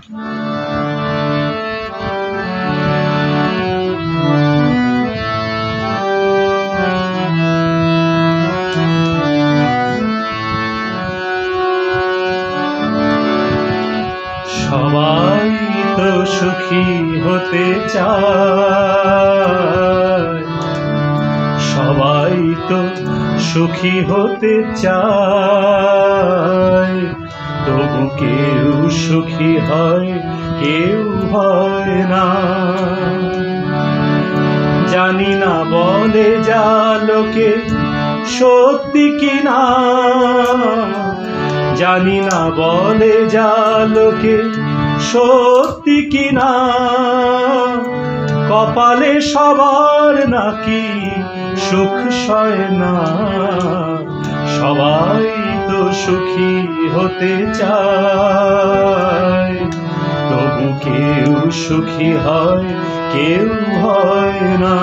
সবাই তো সুখী হতে চায়, সবাই তো সুখী হতে চায়, তবু কেউ সুখী হয় কেউ হয় না। জানি না বলে যা লোকে সত্যি কিনা, জানি না বলে যা লোকে সত্যি কিনা, কপালে সবার নাকি সুখ সয় না। সবাই তো সুখী হতে চায়, তবু কেউ সুখী হয় কেউ হয় না।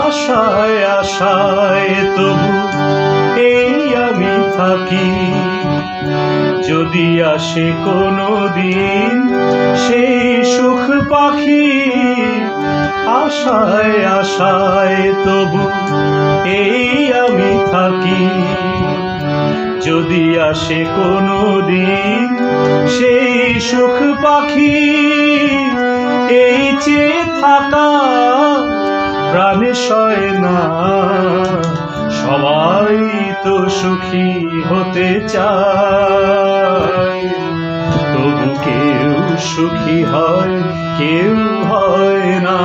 আশায় আশায় তবু এই আমি থাকি, যদি আসে কোনো দিন সেই সুখ পাখি। আশায় আশায় তবু এই আমি থাকি, যদি আসে কোনো দিন সেই সুখ পাখি। এই চেয়ে থাকা প্রাণে সয় না, সবাই তো সুখী হতে চায়, তবু কেউ সুখী হয় কেউ হয় না।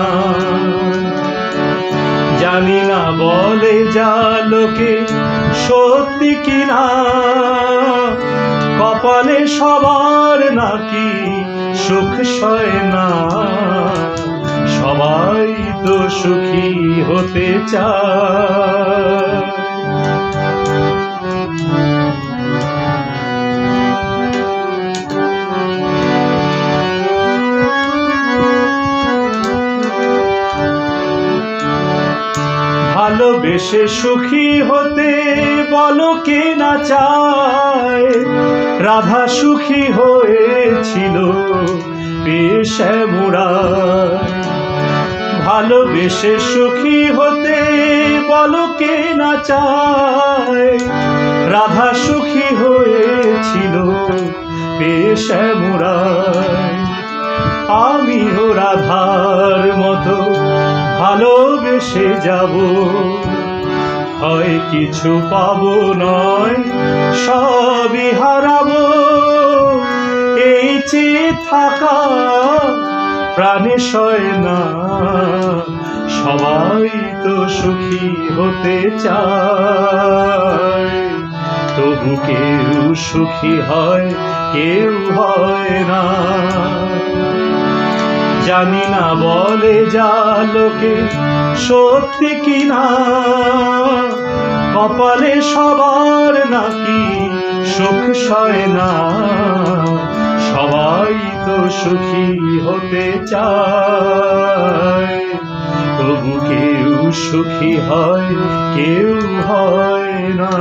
জানি না বলে যা লোকে সত্যি কিনা, কপালে সবার নাকি সুখ সয় না। সবাই তো সুখী হতে চায়। ভালোবেসে সুখী হতে বলো কে না চায়, রাধা সুখী হয়েছিল পেয়ে শ্যামরায়। ভালোবেসে সুখী হতে বলো কে না চায়, রাধা সুখী হয়েছিল পেয়ে শ্যামরায়। আমিও রাধার মতো ভালোবেসে যাব, হয় কিছু পাবো নয় সবই হারাবো। এই চেয়ে থাকা প্রাণে সয় না, সবাই তো সুখী হতে চায়, তবু কেউ সুখী হয় কেউ হয় না। জানি না বলে যা লোকে সত্যি কিনা, কপালে সবার নাকি সুখ সয় না। সবাই তো সুখী হতে চায়, তবু কেউ সুখী হয় কেউ হয় না।